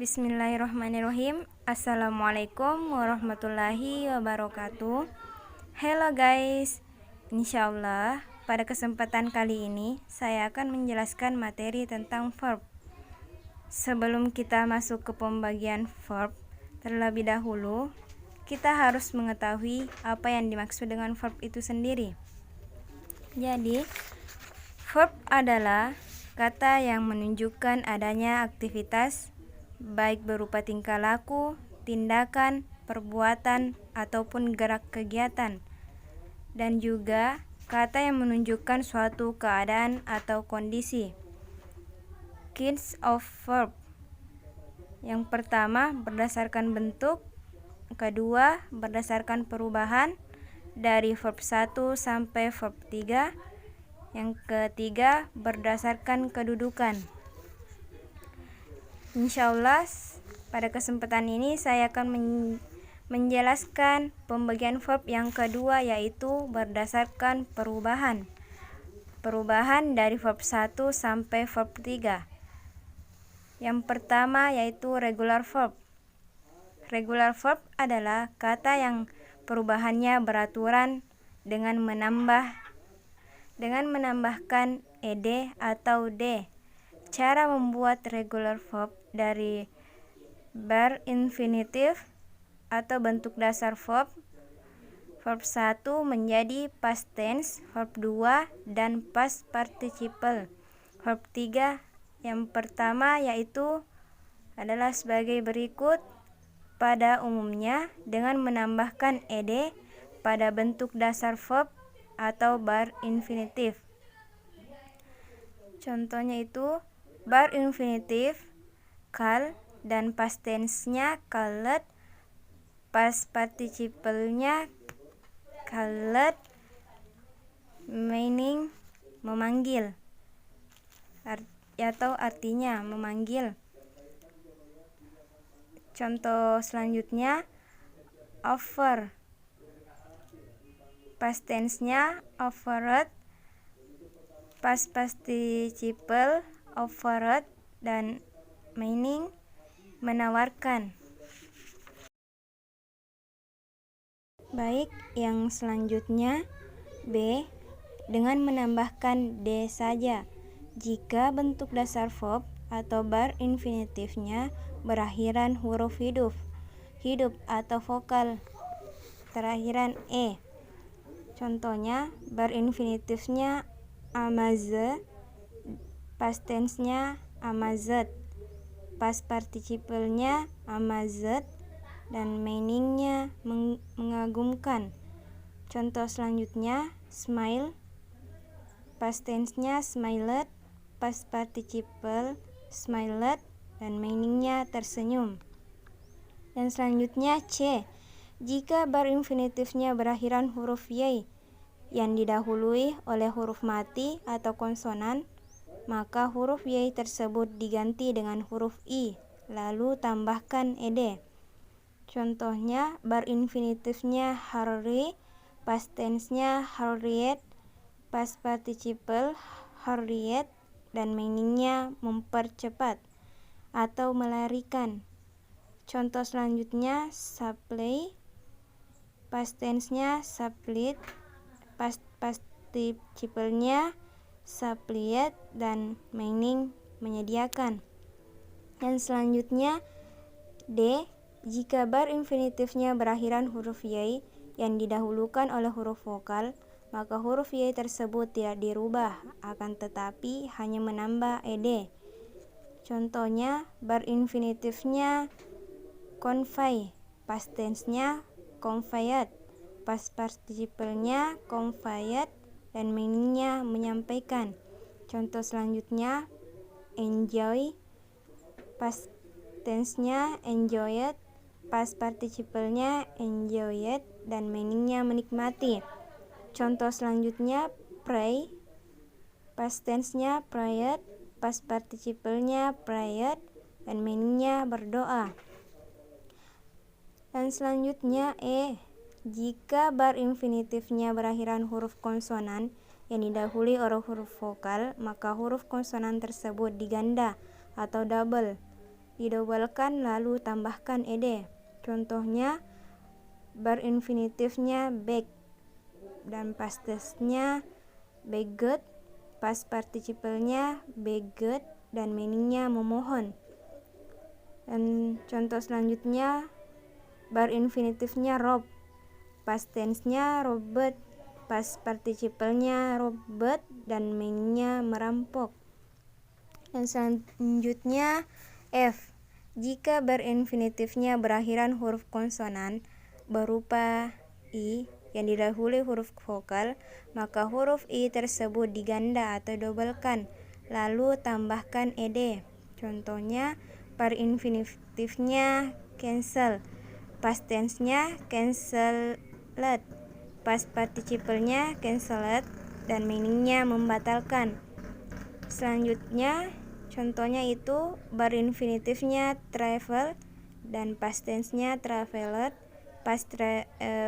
Bismillahirrahmanirrahim. Assalamualaikum warahmatullahi wabarakatuh. Hello guys, insyaallah pada kesempatan kali ini saya akan menjelaskan materi tentang verb. Sebelum kita masuk ke pembagian verb, terlebih dahulu kita harus mengetahui apa yang dimaksud dengan verb itu sendiri. Jadi, verb adalah kata yang menunjukkan adanya aktivitas baik berupa tingkah laku, tindakan, perbuatan, ataupun gerak kegiatan, dan juga kata yang menunjukkan suatu keadaan atau kondisi. Kinds of verb. Yang pertama berdasarkan bentuk, kedua berdasarkan perubahan dari verb 1 sampai verb 3, yang ketiga berdasarkan kedudukan. Insyaallah pada kesempatan ini saya akan menjelaskan pembagian verb yang kedua, yaitu berdasarkan perubahan. Perubahan dari verb 1 sampai verb 3. Yang pertama yaitu regular verb. Regular verb adalah kata yang perubahannya beraturan dengan menambahkan ed atau d. Cara membuat regular verb dari verb infinitif atau bentuk dasar verb 1 menjadi past tense, verb 2 dan past participle. Verb 3 yang pertama yaitu adalah sebagai berikut. Pada umumnya dengan menambahkan ed pada bentuk dasar verb atau verb infinitif. Contohnya itu verb infinitif call dan past tense-nya called, past participle-nya called, meaning memanggil atau artinya memanggil. Contoh selanjutnya offer, past tense-nya offered, past participle offered, dan meaning menawarkan. Baik, yang selanjutnya B, dengan menambahkan d saja jika bentuk dasar verb atau verb infinitifnya berakhiran huruf hidup atau vokal terakhiran e. Contohnya verb infinitifnya amaze, past tense-nya amazed, past participle-nya amazed, dan meaning-nya mengagumkan. Contoh selanjutnya smile, past tense-nya smiled, past participle smiled, dan meaning-nya tersenyum. Dan selanjutnya C, jika verb infinitifnya berakhiran huruf y yang didahului oleh huruf mati atau konsonan, maka huruf y tersebut diganti dengan huruf i, lalu tambahkan ed. Contohnya verb infinitifnya hurry, past tense-nya hurried, past participle hurried, dan meaning-nya mempercepat atau melarikan. Contoh selanjutnya supply, past tense-nya supplied, past participle-nya supplied, dan meaning menyediakan. Dan selanjutnya D, jika verb infinitifnya berakhiran huruf y yang didahulukan oleh huruf vokal, maka huruf y tersebut tidak dirubah, akan tetapi hanya menambah ed. Contohnya verb infinitifnya convey, past tense-nya conveyed, past participle-nya conveyed, dan meaning-nya menyampaikan. Contoh selanjutnya enjoy, past tense-nya enjoyed, past participle-nya enjoyed, dan meaning-nya menikmati. Contoh selanjutnya pray, past tense-nya prayed, past participle-nya prayed, dan meaning-nya berdoa. Dan selanjutnya E, jika verb infinitifnya berakhiran huruf konsonan yang didahului oleh huruf vokal, maka huruf konsonan tersebut diganda atau double. didobelkan lalu tambahkan ed. Contohnya, verb infinitifnya beg dan past tense-nya begged, past participle-nya begged dan meaningnya memohon. Dan contoh selanjutnya, verb infinitifnya rob, past tense-nya robbed, past participle-nya robbed dan meaningnya merampok. Dan selanjutnya F. Jika verb infinitifnya berakhiran huruf konsonan berupa i yang didahului huruf vokal, maka huruf i tersebut diganda atau dobelkan, lalu tambahkan ed. Contohnya, verb infinitifnya cancel, past tense-nya cancelled, past participle-nya cancelled dan meaningnya membatalkan. Selanjutnya, contohnya itu verb infinitifnya travel dan past tense-nya traveled, past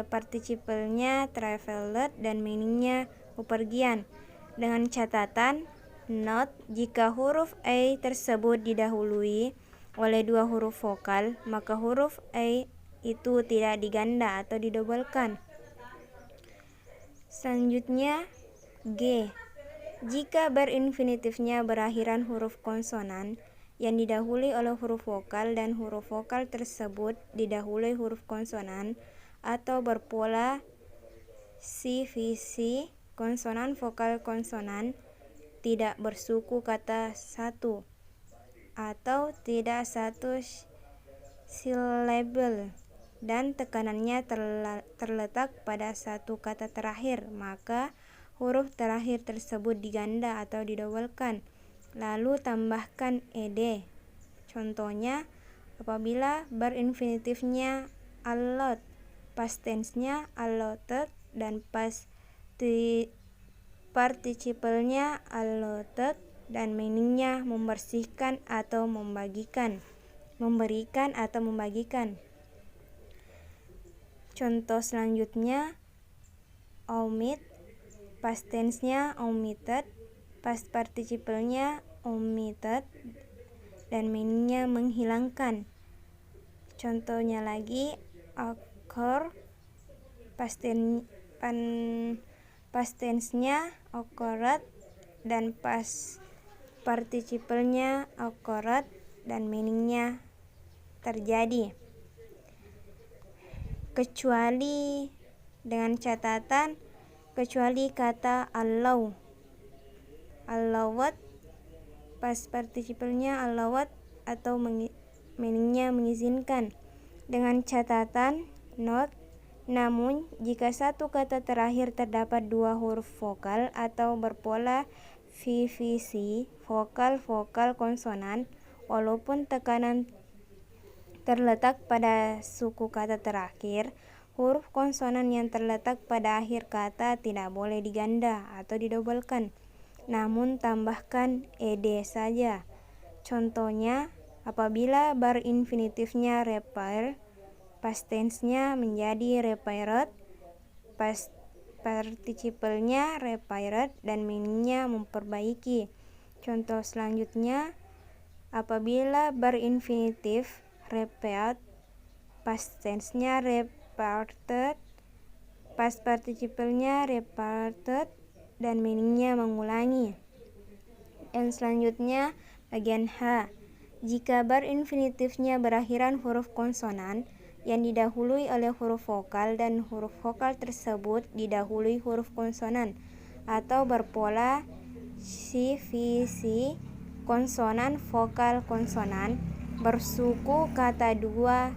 participle-nya traveled dan meaningnya bepergian. Dengan catatan, note jika huruf A tersebut didahului oleh dua huruf vokal, maka huruf A itu tidak diganda atau didobelkan. Selanjutnya G. Jika verb infinitifnya berakhiran huruf konsonan yang didahului oleh huruf vokal dan huruf vokal tersebut didahului huruf konsonan atau berpola CVC konsonan vokal konsonan, tidak bersuku kata satu atau tidak satu syllable dan tekanannya terletak pada satu kata terakhir, maka huruf terakhir tersebut diganda atau didobelkan, lalu tambahkan ed. Contohnya, apabila verb infinitifnya allowed, past tense-nya allotted dan past participle-nya allotted dan meaningnya membersihkan atau membagikan, memberikan atau membagikan. Contoh selanjutnya omit, past tense-nya omitted, past participle-nya omitted dan meaningnya menghilangkan. Contohnya lagi occur, past tense-nya occurred dan past participle-nya occurred dan meaningnya terjadi. Kecuali, dengan catatan, kecuali kata allow, allowed, past participle-nya allowed atau meaningnya mengizinkan. Dengan catatan, note, namun jika satu kata terakhir terdapat dua huruf vokal atau berpola VVC, vokal-vokal konsonan, walaupun tekanan terletak pada suku kata terakhir, huruf konsonan yang terletak pada akhir kata tidak boleh diganda atau didobelkan, namun tambahkan ed saja. Contohnya, apabila verb infinitifnya repair, past tense-nya menjadi repaired, past participle-nya repaired dan meaningnya memperbaiki. Contoh selanjutnya, apabila verb infinitif repaired, past tense-nya reparted, past participle-nya reparted dan meaningnya mengulangi. Dan selanjutnya bagian H. Jika verb infinitifnya berakhiran huruf konsonan yang didahului oleh huruf vokal dan huruf vokal tersebut didahului huruf konsonan atau berpola CVC konsonan vokal konsonan, bersuku kata dua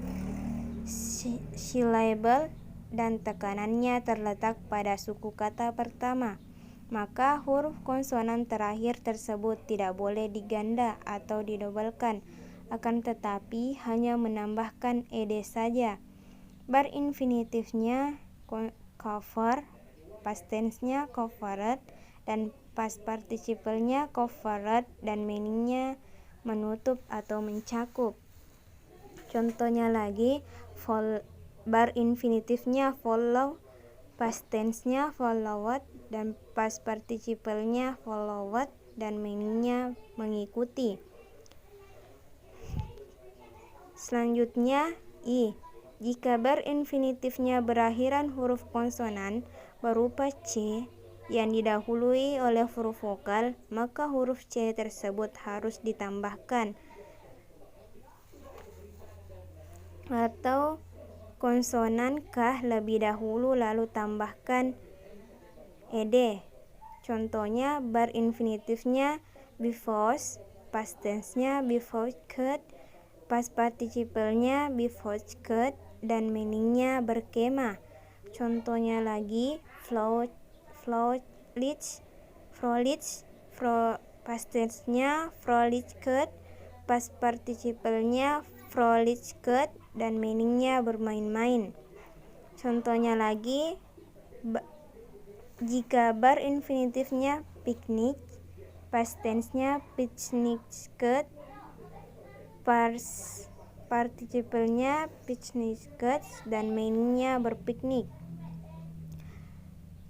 syllable dan tekanannya terletak pada suku kata pertama, maka huruf konsonan terakhir tersebut tidak boleh diganda atau didobelkan, akan tetapi hanya menambahkan ed saja. Verb infinitifnya cover, past tense-nya covered dan past participle-nya covered dan meaningnya menutup atau mencakup. Contohnya lagi, verb infinitifnya follow, past tense-nya followed dan past participle-nya followed dan meaningnya mengikuti. Selanjutnya I. Jika verb infinitifnya berakhiran huruf konsonan berupa C yang didahului oleh huruf vokal, maka huruf C tersebut harus ditambahkan. Atau konsonan kah lebih dahulu lalu tambahkan ed. Contohnya verb infinitifnya bevoiced, past tense-nya bevoiced, past participle-nya bevoiced, dan meaningnya berkemah. Contohnya lagi frolic, past tense-nya frolicked, past participle-nya frolicked, dan meaningnya bermain-main. Contohnya lagi, jika verb infinitifnya picnic, past tense-nya picnicked, past participle-nya picnicked, dan meaningnya berpiknik.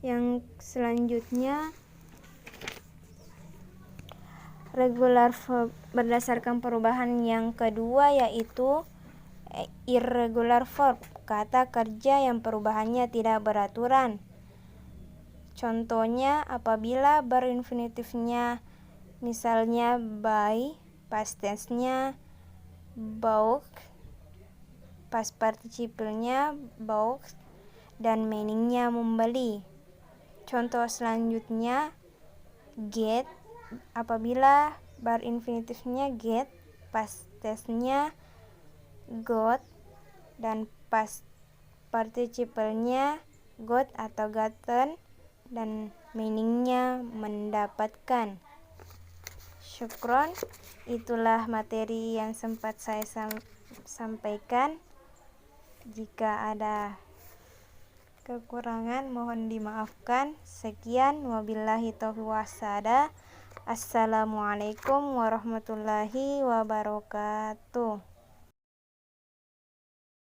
Yang selanjutnya regular verb berdasarkan perubahan yang kedua, yaitu irregular verb, kata kerja yang perubahannya tidak beraturan. Contohnya apabila verb infinitifnya misalnya buy, past tense-nya bought, past participle-nya bought, dan meaningnya membeli. Contoh selanjutnya get, apabila verb infinitifnya get, past tense-nya got, dan past participle-nya got atau gotten, dan meaningnya mendapatkan. Syukron, itulah materi yang sempat saya sampaikan. Jika ada kekurangan mohon dimaafkan. Sekian, wabillahi taufiq washada. Assalamualaikum warahmatullahi wabarakatuh.